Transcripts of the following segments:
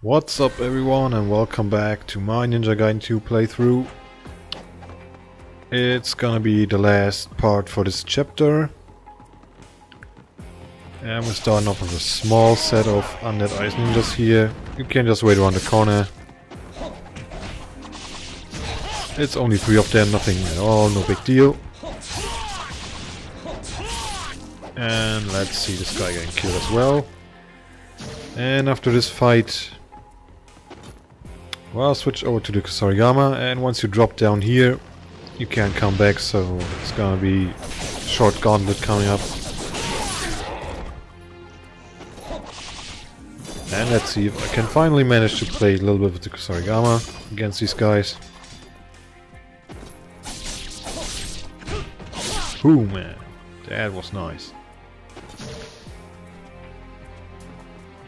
What's up everyone and welcome back to my Ninja Gaiden 2 playthrough. It's gonna be the last part for this chapter. And we're starting off with a small set of undead ice ninjas here. You can just wait around the corner. It's only 3 of them, nothing at all, no big deal. And let's see this guy getting killed as well. And after this fight, well, I'll switch over to the Kusari.gama, and once you drop down here, you can't come back, so it's gonna be a short gauntlet coming up. And let's see if I can finally manage to play a little bit with the Kusari.gama against these guys. Ooh man, that was nice.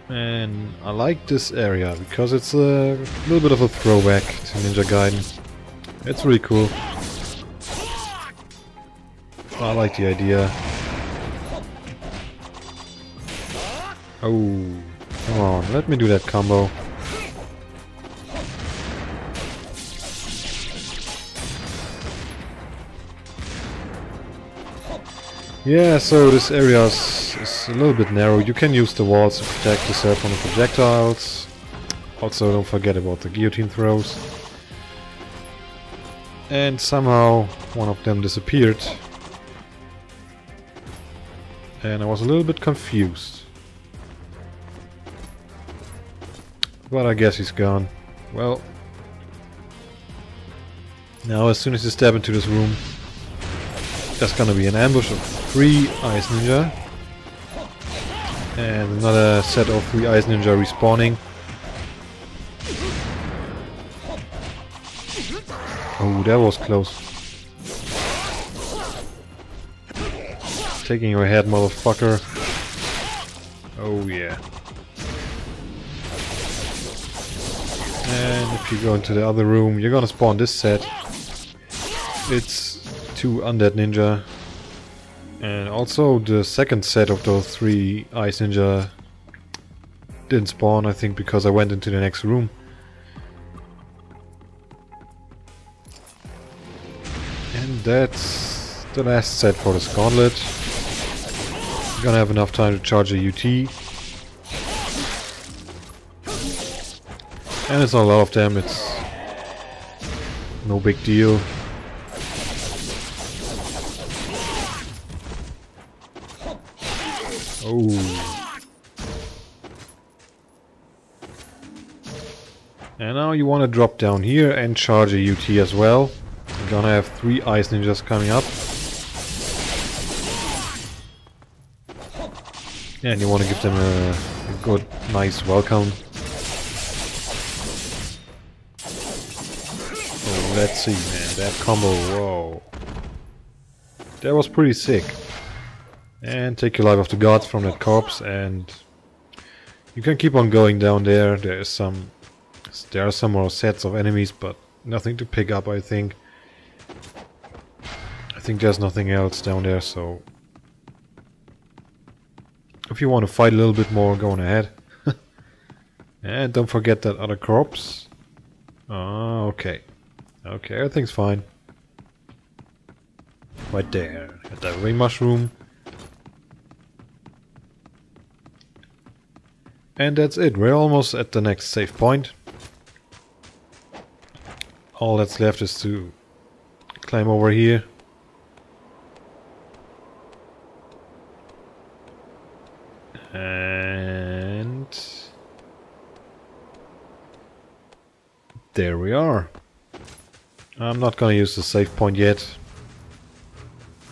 And I like this area because it's a little bit of a throwback to Ninja Gaiden. It's really cool. I like the idea. Oh, come on, let me do that combo. Yeah, so this area is a little bit narrow. You can use the walls to protect yourself from the projectiles. Also, don't forget about the guillotine throws. And somehow one of them disappeared. And I was a little bit confused. But I guess he's gone. Well, now as soon as you step into this room, there's gonna be an ambush of 3 Ice Ninja. And another set of 3 Ice Ninja respawning. Oh, that was close. Taking your head, motherfucker. Oh yeah. And if you go into the other room, you're gonna spawn this set. It's 2 undead ninja. And also the second set of those 3 ice ninja didn't spawn, I think, because I went into the next room. And that's the last set for this gauntlet. I'm gonna have enough time to charge a UT. And it's not a lot of them, it's no big deal. Oh. And now you want to drop down here and charge a UT as well. You're gonna have 3 ice ninjas coming up. And you want to give them a good, nice welcome. Oh, let's see, man, that combo, whoa. That was pretty sick. And take your life off the gods from that corpse, and you can keep on going down there. There are some more sets of enemies, but nothing to pick up, I think. I think there's nothing else down there, so if you want to fight a little bit more, go on ahead. And don't forget that other corpse. Oh, okay. Okay, everything's fine. Right there, at that ring mushroom. And that's it, we're almost at the next save point. All that's left is to climb over here. And there we are. I'm not gonna use the save point yet.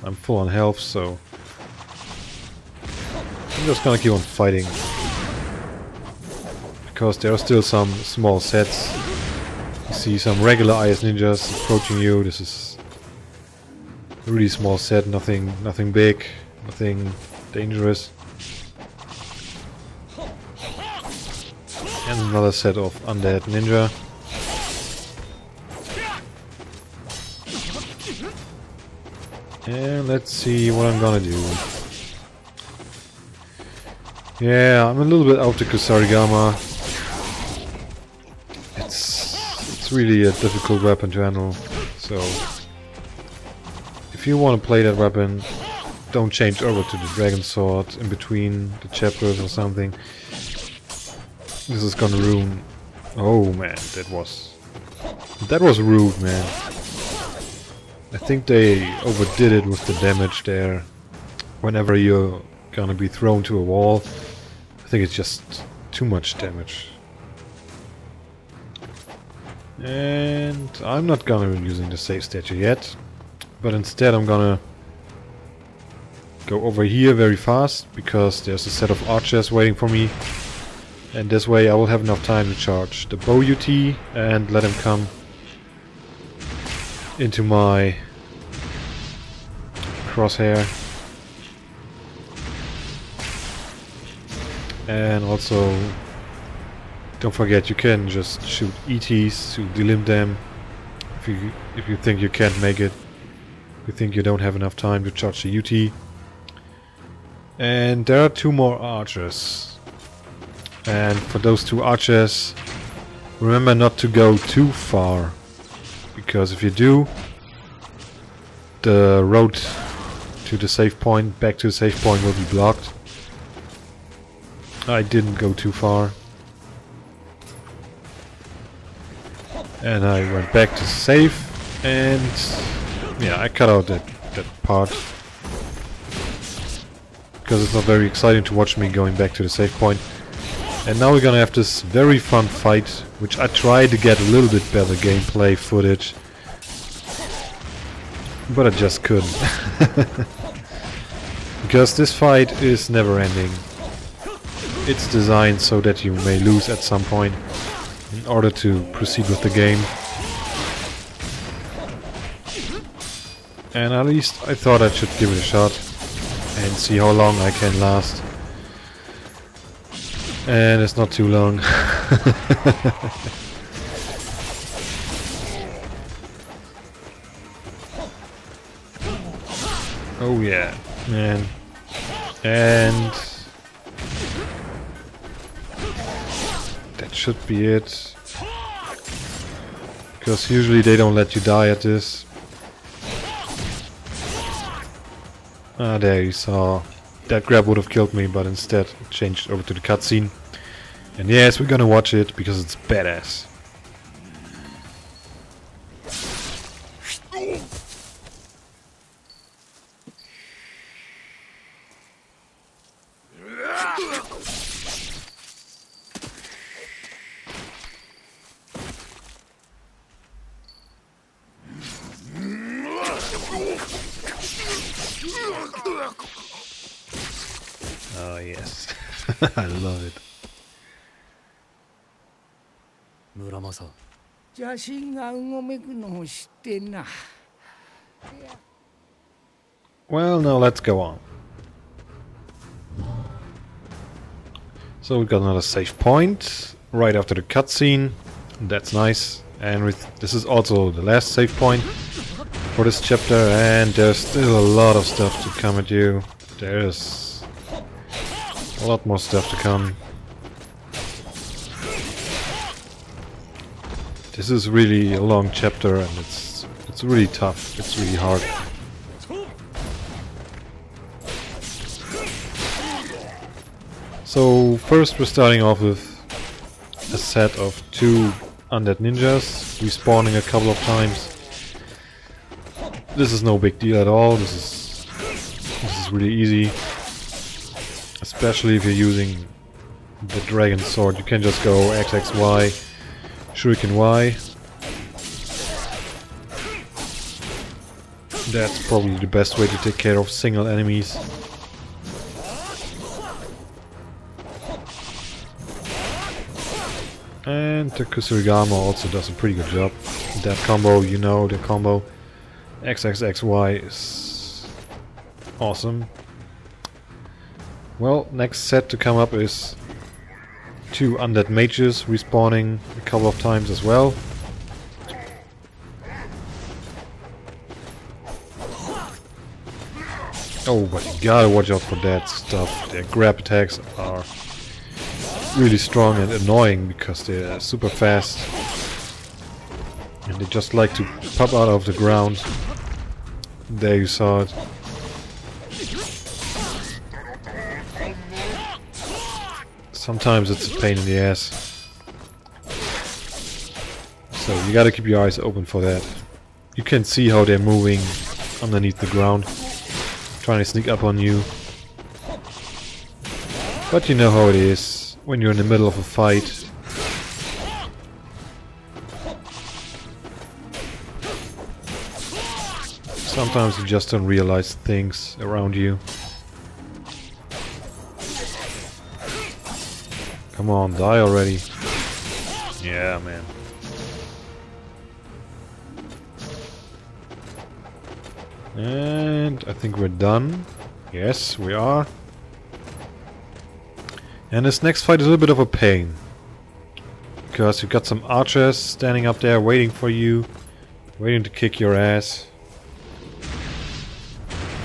I'm full on health, so I'm just gonna keep on fighting. Because there are still some small sets. You see some regular ice ninjas approaching you. This is a really small set, nothing big, nothing dangerous. And another set of undead ninja. And let's see what I'm gonna do. Yeah, I'm a little bit out to Kusari.gama. It's really a difficult weapon to handle, so if you want to play that weapon, don't change over to the dragon sword in between the chapters or something. This is gonna ruin... Oh man, that was rude, man. I think they overdid it with the damage there. Whenever you're gonna be thrown to a wall, I think it's just too much damage. And I'm not gonna be using the save statue yet, but instead I'm gonna go over here very fast, because there's a set of archers waiting for me, and this way I will have enough time to charge the bow UT and let him come into my crosshair. And also, don't forget, you can just shoot ETs to delimit them if you think you can't make it. If you think you don't have enough time to charge the UT. And there are 2 more archers. And for those 2 archers, remember not to go too far, because if you do, the road to the save point, back to the save point, will be blocked. I didn't go too far. And I went back to save, and yeah, I cut out that part. Because it's not very exciting to watch me going back to the save point. And now we're gonna have this very fun fight, which I tried to get a little bit better gameplay footage, but I just couldn't. Because this fight is never ending. It's designed so that you may lose at some point in order to proceed with the game. And at least I thought I should give it a shot and see how long I can last. And it's not too long. Oh yeah, man. And that should be it. Because usually they don't let you die at this. Ah, there you saw. That grab would have killed me, but instead it changed over to the cutscene. And yes, we're gonna watch it because it's badass. Oh yes, I love it. Well, now let's go on. So we got another save point right after the cutscene. That's nice. And this is also the last save point for this chapter, and there's still a lot of stuff to come at you. There's a lot more stuff to come. This is really a long chapter, and it's really tough. It's really hard. So first we're starting off with a set of 2 undead ninjas respawning a couple of times. This is no big deal at all. This is really easy. Especially if you're using the dragon sword. You can just go XXY, Shuriken Y. That's probably the best way to take care of single enemies. And the Kusari.gama also does a pretty good job. That combo, you know, the combo XXXY is awesome. Well, next set to come up is 2 undead mages respawning a couple of times as well. Oh, but you gotta watch out for that stuff. Their grab attacks are really strong and annoying because they're super fast. And they just like to pop out of the ground. There you saw it. Sometimes it's a pain in the ass. So you gotta keep your eyes open for that. You can see how they're moving underneath the ground, trying to sneak up on you. But you know how it is when you're in the middle of a fight. Sometimes you just don't realize things around you. Come on, die already. Yeah, man. And I think we're done. Yes, we are. And this next fight is a little bit of a pain. Because you've got some archers standing up there waiting for you. Waiting to kick your ass.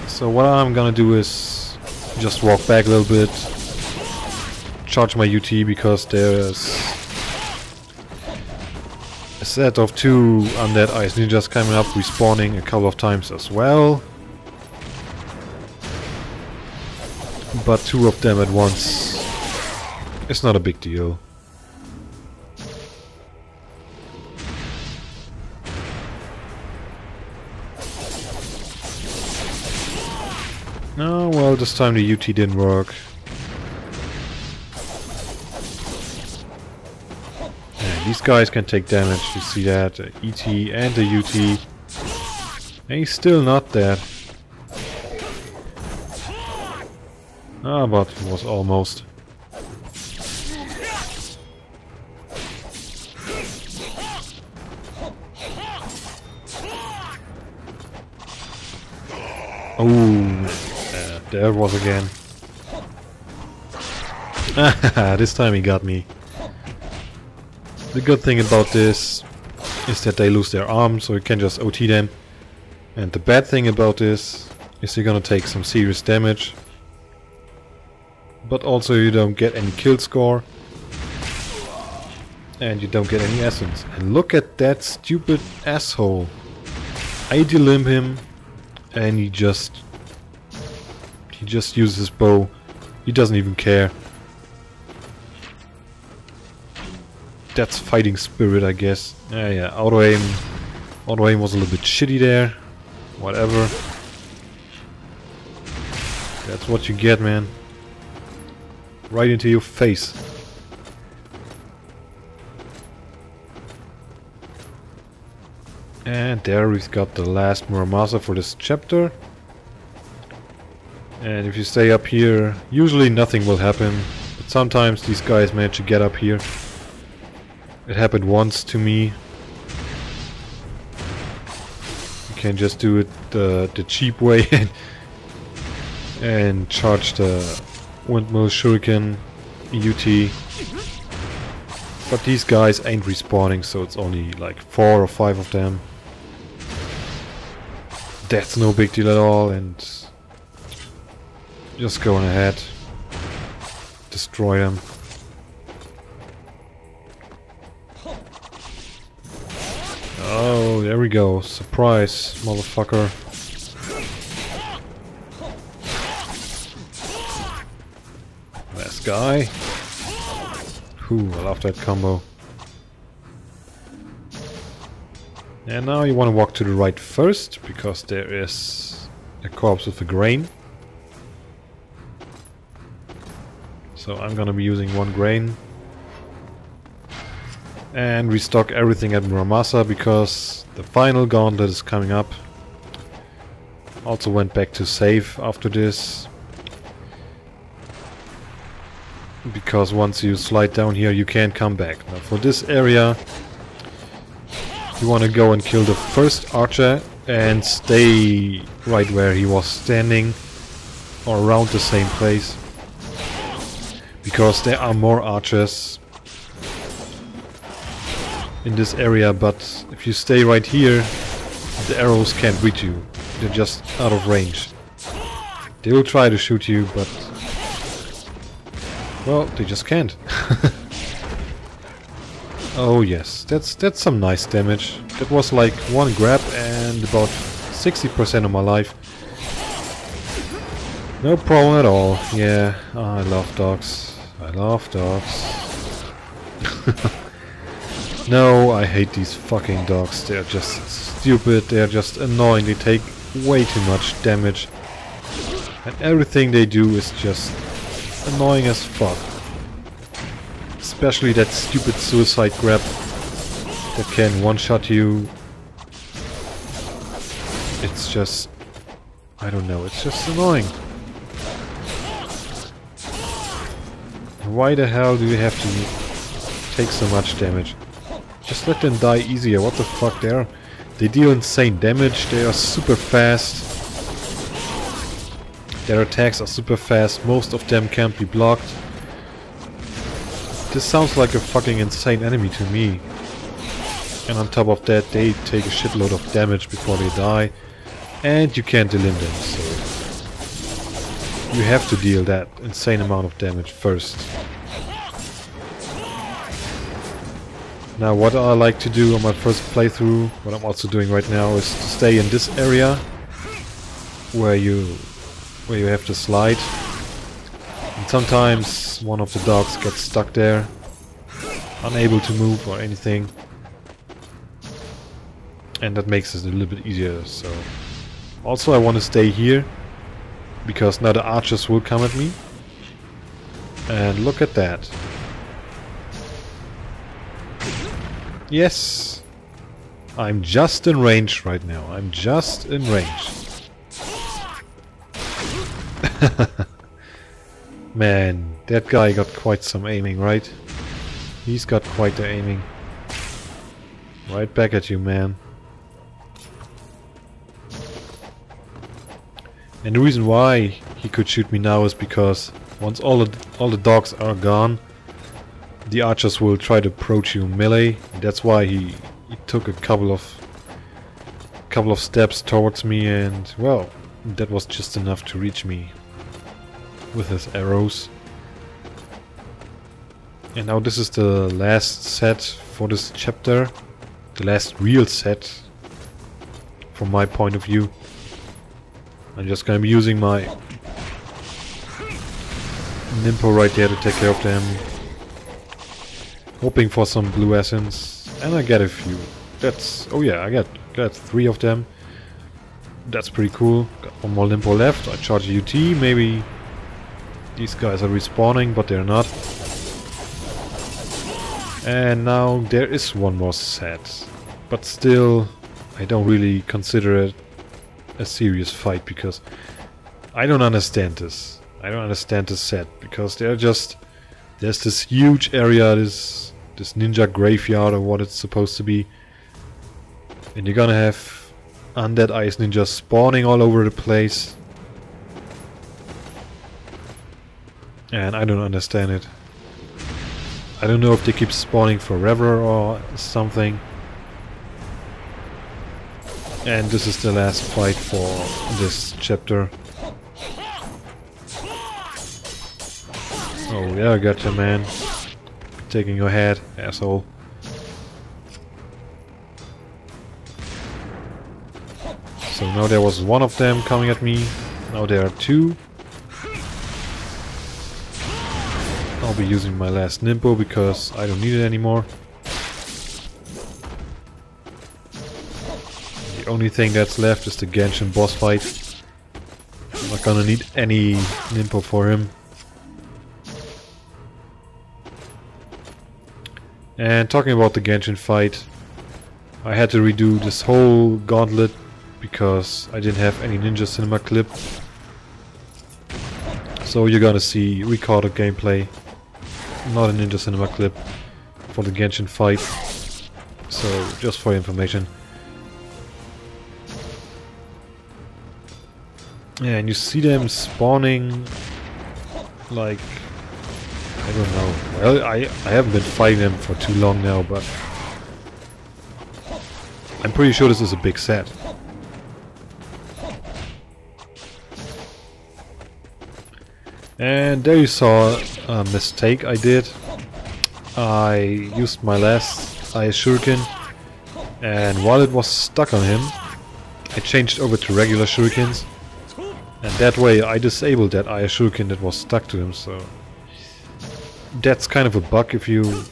So what I'm gonna do is just walk back a little bit. Charge my UT because there's a set of 2 undead ice ninjas coming up, respawning a couple of times as well. But 2 of them at once, it's not a big deal. Oh well, this time the UT didn't work. These guys can take damage, you see that, the ET and the UT. And he's still not dead. Ah, but it was almost. Oh, there it was again. This time he got me. The good thing about this is that they lose their arms, so you can just OT them. And the bad thing about this is you're gonna take some serious damage. But also you don't get any kill score. And you don't get any essence. And look at that stupid asshole. I delimb him and he just uses his bow. He doesn't even care. That's fighting spirit, I guess. Yeah, auto aim was a little bit shitty there. Whatever. That's what you get, man. Right into your face. And there we've got the last Muramasa for this chapter. And if you stay up here, usually nothing will happen. But sometimes these guys manage to get up here. It happened once to me. You can just do it the cheap way and charge the windmill shuriken UT. But these guys ain't respawning, so it's only like 4 or 5 of them. That's no big deal at all, and just going ahead, destroy them. Oh, there we go. Surprise, motherfucker. Last guy. Ooh, I love that combo. And now you want to walk to the right first, because there is a corpse with a grain. So I'm gonna be using 1 grain. And restock everything at Muramasa, because the final gauntlet is coming up. Also went back to save after this. Because once you slide down here you can't come back. Now for this area you want to go and kill the first archer and stay right where he was standing, or around the same place. Because there are more archers in this area, but if you stay right here the arrows can't reach you. They're just out of range. They will try to shoot you, but well, they just can't. Oh yes, that's some nice damage. That was like one grab and about 60% of my life. No problem at all. Yeah, I love dogs. I love dogs. No, I hate these fucking dogs. They're just stupid. They're just annoying. They take way too much damage. And everything they do is just annoying as fuck. Especially that stupid suicide grab that can one-shot you. It's just... I don't know, it's just annoying. Why the hell do you have to take so much damage? Just let them die easier, what the fuck, they deal insane damage, they are super fast. Their attacks are super fast, most of them can't be blocked. This sounds like a fucking insane enemy to me. And on top of that, they take a shitload of damage before they die. And you can't delim them, so... you have to deal that insane amount of damage first. Now what I like to do on my first playthrough, what I'm also doing right now, is to stay in this area where you have to slide. And sometimes one of the dogs gets stuck there, unable to move or anything. And that makes it a little bit easier, so... Also I want to stay here, because now the archers will come at me. And look at that. Yes! I'm just in range right now. I'm just in range. Man, that guy got quite some aiming, right? He's got quite the aiming. Right back at you, man. And the reason why he could shoot me now is because once all the dogs are gone, the archers will try to approach you melee. That's why he took a couple of steps towards me, and well, that was just enough to reach me with his arrows. And now this is the last set for this chapter, the last real set from my point of view. I'm just gonna be using my Nimpo right there to take care of them. Hoping for some blue essence. And I get a few. That's... oh yeah, I got 3 of them. That's pretty cool. Got one more Limpo left. I charge a UT. Maybe these guys are respawning, but they're not. And now there is one more set. But still, I don't really consider it a serious fight, because I don't understand this. I don't understand this set, because they're just... there's this huge area, this ninja graveyard or what it's supposed to be. And you're gonna have undead ice ninjas spawning all over the place. And I don't understand it. I don't know if they keep spawning forever or something. And this is the last fight for this chapter. Oh yeah, I gotcha, man. Taking your head, asshole. So now there was one of them coming at me. Now there are 2. I'll be using my last Nimpo because I don't need it anymore. The only thing that's left is the Genshin boss fight. I'm not gonna need any Nimpo for him. And talking about the Genshin fight, I had to redo this whole gauntlet because I didn't have any Ninja Cinema clip. So you're gonna see recorded gameplay, not a Ninja Cinema clip for the Genshin fight. So just for your information. Yeah, and you see them spawning like... I don't know. Well, I haven't been fighting them for too long now, but I'm pretty sure this is a big set. And there you saw a mistake I did. I used my last Eye Shuriken, and while it was stuck on him, I changed over to regular shurikens, and that way I disabled that Eye Shuriken that was stuck to him, so that's kind of a bug if you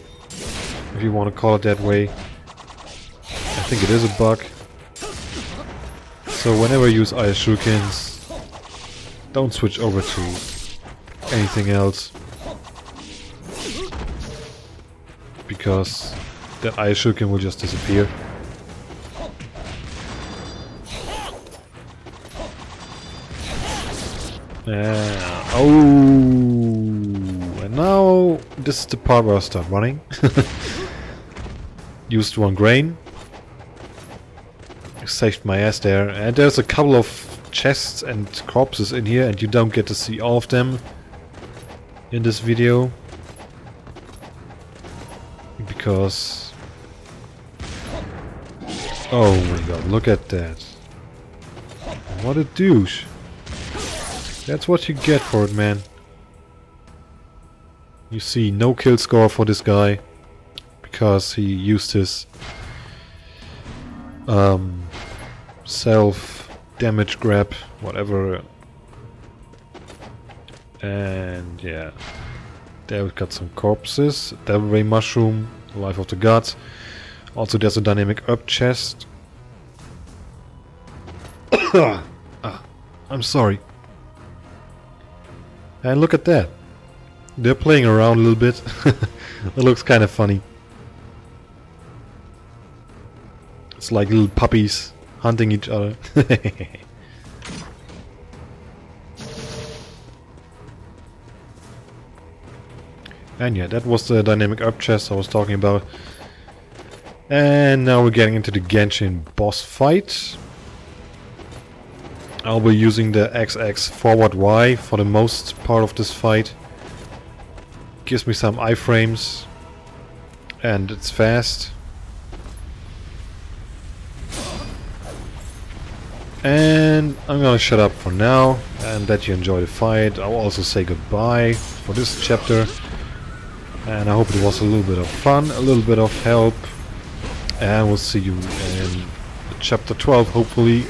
want to call it that way. I think it is a bug. So whenever you use Eye Shurikens, don't switch over to anything else, because that Eye Shuriken will just disappear. Oh, and now this is the part where I start running. Used one grain, saved my ass there, and there's a couple of chests and corpses in here, and you don't get to see all of them in this video because, oh my god, look at that. What a douche. That's what you get for it, man. You see no kill score for this guy because he used his self damage grab, whatever. And yeah, there we've got some corpses. Devil Ray Mushroom, Life of the Gods. Also there's a dynamic up chest. I'm sorry. And look at that. They're playing around a little bit. It looks kind of funny. It's like little puppies hunting each other. And yeah, that was the dynamic up chest I was talking about. And now we're getting into the Genshin boss fight. I'll be using the XX forward Y for the most part of this fight. Gives me some iframes and it's fast. And I'm gonna shut up for now and let you enjoy the fight. I'll also say goodbye for this chapter. And I hope it was a little bit of fun, a little bit of help. And we'll see you in chapter 12 hopefully.